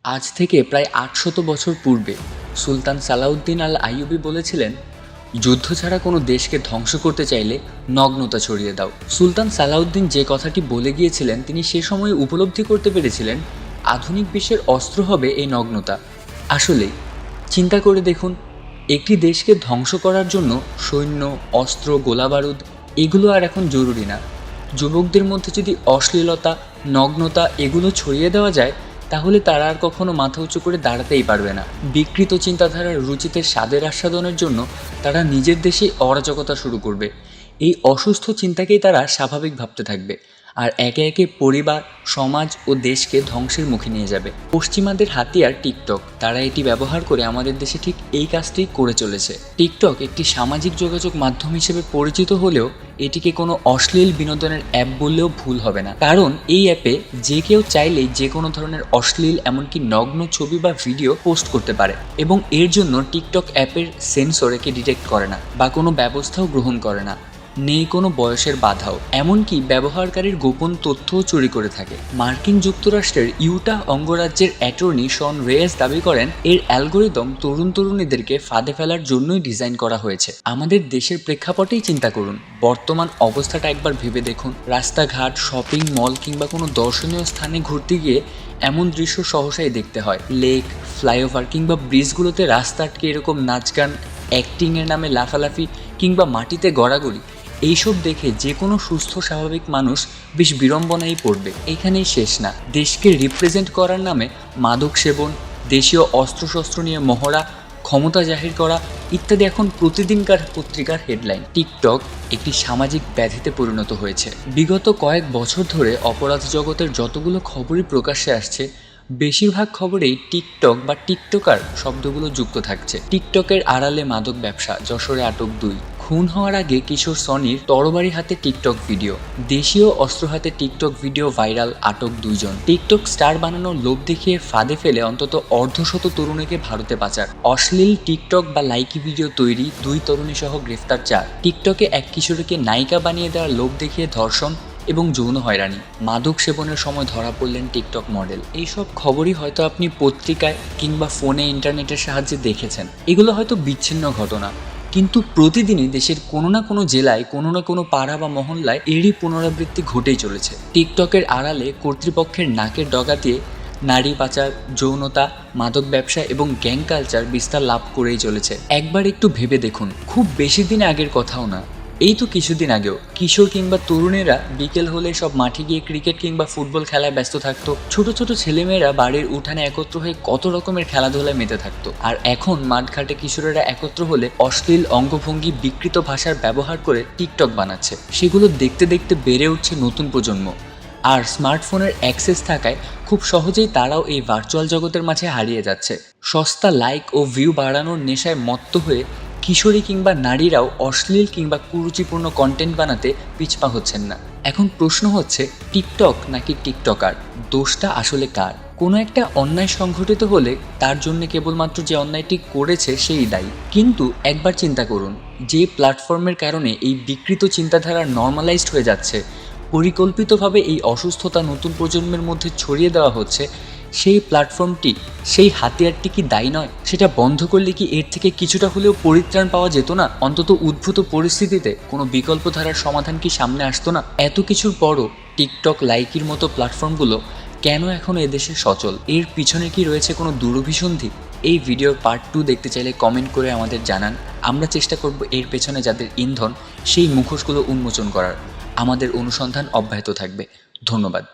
আজ থেকে প্রায় ৮০০ বছর পূর্বে সুলতান সালাউদ্দিন আল আইয়ুবী বলেছিলেন, যুদ্ধ ছাড়া কোনো দেশকে ধ্বংস করতে চাইলে নগ্নতা ছড়িয়ে দাও। সুলতান সালাউদ্দিন যে কথাটি বলে গিয়েছিলেন, তিনি সে সময় উপলব্ধি করতে পেরেছিলেন আধুনিক বিশ্বের অস্ত্র হবে এই নগ্নতা। আসলেই চিন্তা করে দেখুন, একটি দেশকে ধ্বংস করার জন্য সৈন্য, অস্ত্র, গোলাবারুদ এগুলো আর এখন জরুরি না। যুবকদের মধ্যে যদি অশ্লীলতা, নগ্নতা এগুলো ছড়িয়ে দেওয়া যায়, তাহলে তারা আর কখনো মাথা উঁচু করে দাঁড়াতেই পারবে না। বিকৃত চিন্তাধারার রুচিতে স্বাদের আস্বাদনের জন্য তারা নিজের দেশেই অরাজকতা শুরু করবে। এই অসুস্থ চিন্তাকেই তারা স্বাভাবিক ভাবতে থাকবে, আর একে একে পরিবার, সমাজ ও দেশকে ধ্বংসের মুখে নিয়ে যাবে। পশ্চিমাদের হাতিয়ার টিকটক, তারা এটি ব্যবহার করে আমাদের দেশে ঠিক এই কাজটি করে চলেছে। টিকটক একটি সামাজিক যোগাযোগ মাধ্যম হিসেবে পরিচিত হলেও এটিকে কোনো অশ্লীল বিনোদনের অ্যাপ বললেও ভুল হবে না, কারণ এই অ্যাপে যে কেউ চাইলেই যে কোনো ধরনের অশ্লীল, এমনকি নগ্ন ছবি বা ভিডিও পোস্ট করতে পারে, এবং এর জন্য টিকটক অ্যাপের সেন্সর একে ডিটেক্ট করে না বা কোনো ব্যবস্থাও গ্রহণ করে না। নেই কোনো বয়সের বাধাও, এমনকি ব্যবহারকারীর গোপন তথ্যও চুরি করে থাকে। মার্কিন যুক্তরাষ্ট্রের ইউটা অঙ্গরাজ্যের অ্যাটর্নি শন রেয়েস দাবি করেন, এর অ্যালগোরিদম তরুণ তরুণীদেরকে ফাঁদে ফেলার জন্যই ডিজাইন করা হয়েছে। আমাদের দেশের প্রেক্ষাপটেই চিন্তা করুন, বর্তমান অবস্থাটা একবার ভেবে দেখুন। রাস্তাঘাট, শপিং মল কিংবা কোনো দর্শনীয় স্থানে ঘুরতে গিয়ে এমন দৃশ্য সহসাই দেখতে হয়। লেক, ফ্লাইওভার কিংবা ব্রিজগুলোতে রাস্তা আটকে এরকম নাচ গান, অ্যাক্টিংয়ের নামে লাফালাফি কিংবা মাটিতে গড়াগড়ি, এইসব দেখে যে কোনো সুস্থ স্বাভাবিক মানুষ বেশ বিড়ম্বনায় পড়বে। এখানেই শেষ না, দেশকে রিপ্রেজেন্ট করার নামে মাদক সেবন, দেশীয় অস্ত্রশস্ত্র নিয়ে মহড়া, ক্ষমতা জাহির করা ইত্যাদি এখন প্রতিদিনকার পত্রিকার হেডলাইন। টিকটক একটি সামাজিক ব্যাধিতে পরিণত হয়েছে। বিগত কয়েক বছর ধরে অপরাধ জগতের যতগুলো খবরই প্রকাশ্যে আসছে, বেশিরভাগ খবরেই টিকটক বা টিকটকার শব্দগুলো যুক্ত থাকছে। টিকটকের আড়ালে মাদক ব্যবসা, যশোরে আটক 2, খুন হওয়ার আগে কিশোর সনির তরবারি হাতে টিকটক ভিডিও, দেশীয় অস্ত্র হাতে টিকটক ভিডিও ভাইরাল, আটক 2 জন। টিকটক স্টার বানানোর লোভ দেখিয়ে ফাঁদে ফেলে অন্তত অর্ধশত তরুণীকে ভারতে পাচার। অশ্লীল টিকটক বা লাইকি ভিডিও তৈরি, 2 তরুণী সহ গ্রেফতার 4। টিকটকে এক কিশোরীকে নায়িকা বানিয়ে দেওয়ার লোভ দেখিয়ে ধর্ষণ এবং যৌন হয়রানি। মাদক সেবনের সময় ধরা পড়লেন টিকটক মডেল। এইসব খবরই হয়তো আপনি পত্রিকায় কিংবা ফোনে, ইন্টারনেটের সাহায্যে দেখেছেন। এগুলো হয়তো বিচ্ছিন্ন ঘটনা, কিন্তু প্রতিদিনই দেশের কোনো না কোনো জেলায়, কোনো না কোনো পাড়া বা মহল্লায় এরই পুনরাবৃত্তি ঘটেই চলেছে। টিকটকের আড়ালে কর্তৃপক্ষের নাকের ডগা দিয়ে নারী পাচার, যৌনতা, মাদক ব্যবসা এবং গ্যাং কালচার বিস্তার লাভ করেই চলেছে। একবার একটু ভেবে দেখুন, খুব বেশি দিন আগের কথাও না, এই তো কিছুদিন আগেও কিশোর কিংবা তরুণেরা বিকেল হলে সব মাঠে গিয়ে ক্রিকেট কিংবা ফুটবল খেলায় ব্যস্ত থাকতো। ছোট ছোট ছেলেমেয়েরা বাড়ির উঠানে একত্র হয়ে কত রকমের খেলাধুলায় মেতে থাকতো। আর এখন মাঠঘাটে কিশোরেরা একত্র হলে অশ্লীল অঙ্গভঙ্গি, বিকৃত ভাষার ব্যবহার করে টিকটক বানাচ্ছে। সেগুলো দেখতে দেখতে বেড়ে উঠছে নতুন প্রজন্ম, আর স্মার্টফোনের অ্যাক্সেস থাকায় খুব সহজেই তারাও এই ভার্চুয়াল জগতের মাঝে হারিয়ে যাচ্ছে। সস্তা লাইক ও ভিউ বাড়ানোর নেশায় মত্ত হয়ে কিশোরী কিংবা নারীরাও অশ্লীল কিংবা কুরুচিপূর্ণ কন্টেন্ট বানাতে পিছপা হচ্ছেন না। এখন প্রশ্ন হচ্ছে, টিকটক নাকি টিকটকার, দোষটা আসলে কার? কোনো একটা অন্যায় সংঘটিত হলে তার জন্য কেবলমাত্র যে অন্যায়টি করেছে সেই দায়ী। কিন্তু একবার চিন্তা করুন, যে প্ল্যাটফর্মের কারণে এই বিকৃত চিন্তাধারা নর্মালাইজড হয়ে যাচ্ছে, পরিকল্পিতভাবে এই অসুস্থতা নতুন প্রজন্মের মধ্যে ছড়িয়ে দেওয়া হচ্ছে, সেই প্ল্যাটফর্মটি, সেই হাতিয়ারটি কি দায়ী নয়? সেটা বন্ধ করলে কি এর থেকে কিছুটা হলেও পরিত্রাণ পাওয়া যেত না? অন্তত উদ্ভূত পরিস্থিতিতে কোনো বিকল্প ধারার সমাধান কি সামনে আসতো না? এত কিছুর পরও টিকটক, লাইকির মতো প্ল্যাটফর্মগুলো কেন এখনও এদেশে সচল? এর পিছনে কি রয়েছে কোনো দুরভিসন্ধি? এই ভিডিওর পার্ট 2 দেখতে চাইলে কমেন্ট করে আমাদের জানান। আমরা চেষ্টা করব এর পেছনে যাদের ইন্ধন, সেই মুখোশগুলো উন্মোচন করার। আমাদের অনুসন্ধান অব্যাহত থাকবে। ধন্যবাদ।